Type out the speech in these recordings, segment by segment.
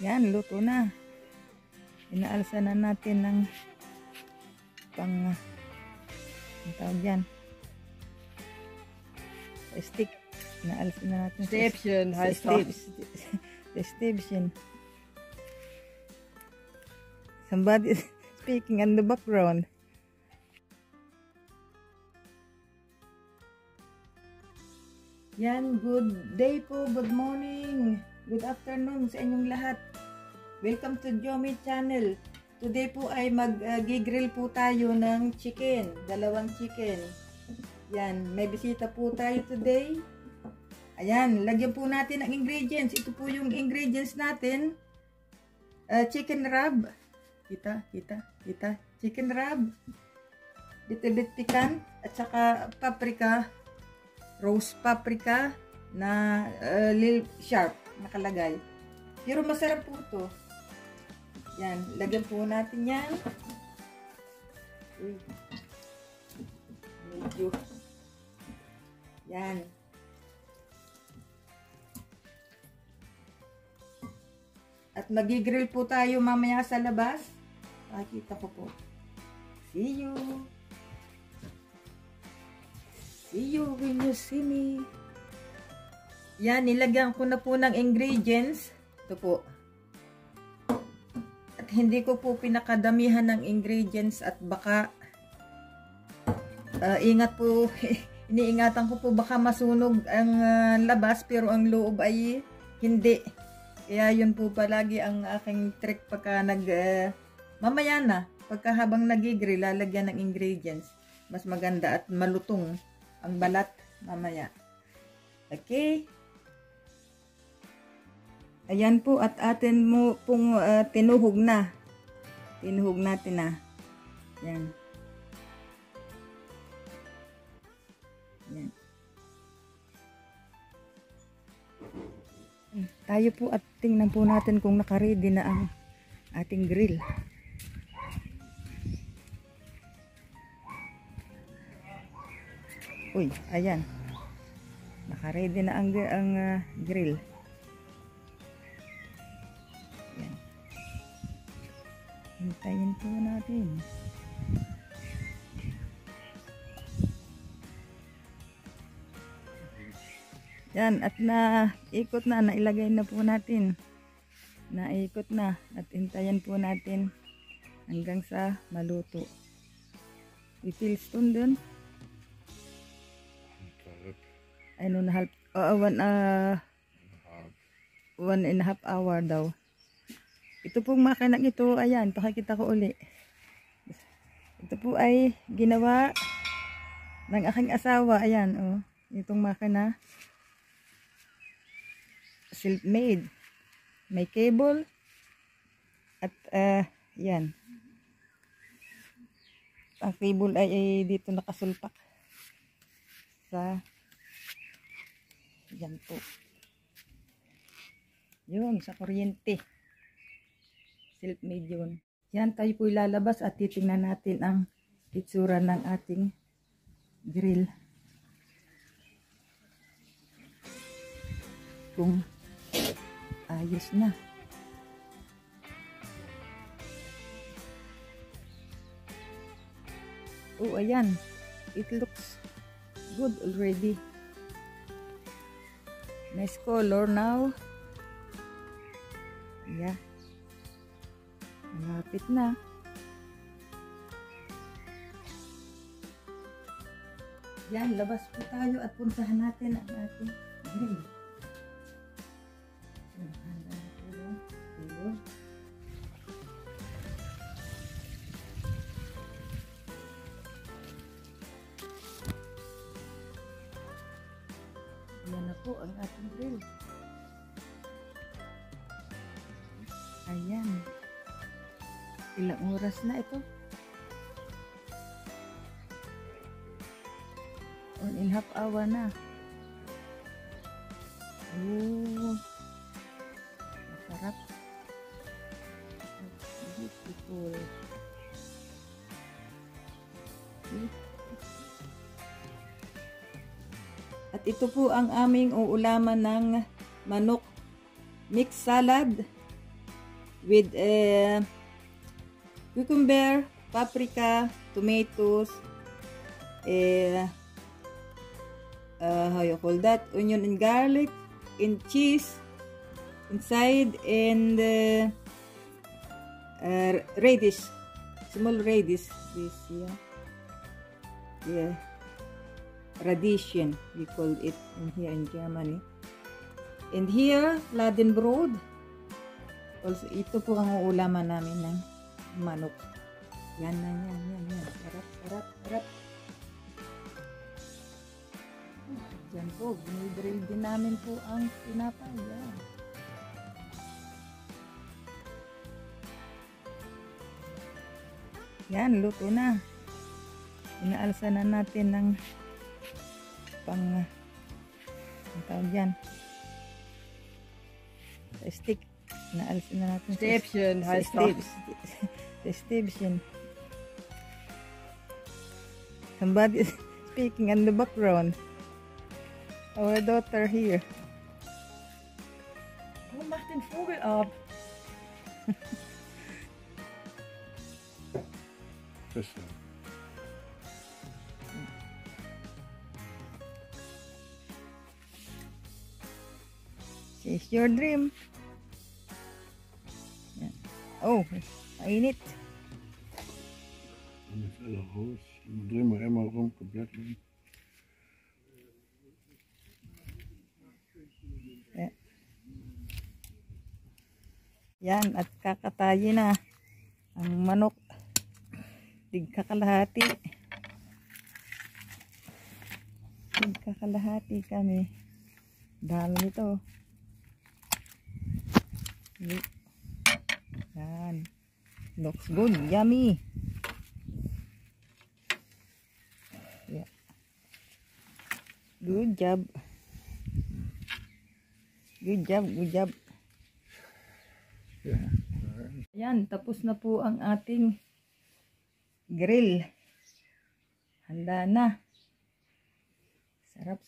Yan, luto na. Inaalsa na natin ng ang tawag yan, stick. Inaalsa na natin Stevenson. Somebody is speaking in the background. Yan, good day po, good morning, good afternoon sa inyong lahat. Welcome to Jomi Channel. Today po ay mag-grill po tayo ng chicken, 2 chicken. Yan, may bisita po tayo today. Ayan, lagyan po natin ang ingredients. Ito po yung ingredients natin. Chicken rub. Kita. Chicken rub. Little bit pican. At saka paprika. Roast paprika na little sharp nakalagay. Pero masarap po ito. Yan, lagyan po natin yan. Uy. Medyo. Yan. At mag-grill po tayo mamaya sa labas. Pakita ko po. See you. See you when you see me. Yan, nilagyan ko na po ng ingredients. Ito po. At hindi ko po pinakadamihan ng ingredients at baka ingat po, iniingatan ko po baka masunog ang labas pero ang loob ay hindi. Kaya yun po palagi ang aking trick pagka mamaya na, pagka habang nagigrill, lalagyan ng ingredients. Mas maganda at malutong ang balat mamaya. Okay? Ayan po, at atin mo pong tinuhog na. Tinuhog natin na. Yan. Yan. Tayo po at tingnan po natin kung naka-ready na ang ating grill. Uy, ayan. Naka-ready na ang grill. Yan. Hintayin po natin. Yan, at naikot na, nailagay na po natin. Naikot na, at hintayin po natin hanggang sa maluto. I-fill stone dun. I don't know, 1.5 hour daw. Ito pong makinang ito, ayan, pakikita ko uli. Ito po ay ginawa ng aking asawa, ayan, oh. Itong makina. Self-made. May cable. At, yan. Ang cable ay dito nakasulpak. Yan po. Yun, sa kuryente. Self-made yun. Yan, tayo po ilalabas at titingnan natin ang itsura ng ating grill. Kung ayos na. Oh, ayan. It looks good already. Nice color now. Yeah. Malapit na. Yan, labas po tayo at puntahan natin ang ating grill. Yan na po ang ating grill. Ayan. Ilang oras na ito? 1.5 hour na. Oh. Masarap. Beautiful. At ito po ang aming uulaman ng manok mixed salad with cucumber, paprika, tomatoes, how you call that, onion and garlic, and cheese inside, and radish, small radish, this radischen we call it in here in Germany. And here Fladenbrot, also ito po ang ulaman namin ng manok. Yan. Sarap. Diyan po, binidrill din namin po ang tinapay. Yan, luto na. Inaalsa na natin ng ang tawag yan, stick. Inaalsa na natin. Stäbchen heißt das. Stäbchen. Somebody is speaking in the background. Our daughter here. Oh, mach den Vogel ab. Chase your dream. Yan. Oh, mainit. Und jetzt alle raus. Und drehen wir einmal rum, komplett. Yan, at kakatayin na ang manok. Tigkakalahati kami. Dami nito. Yan. Looks good. Yummy. Yeah. Good job. Yan, tapos na po ang ating grill. Handa na.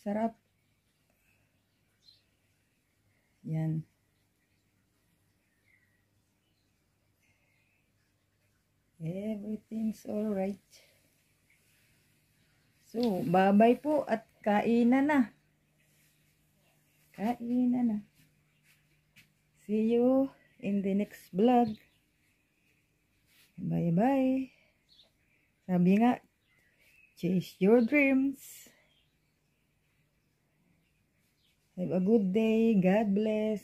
Sarap. Yan. Everything's alright. So, bye-bye po at kainan na. See you in the next vlog. Bye-bye. Sabi nga, chase your dreams. Have a good day. God bless.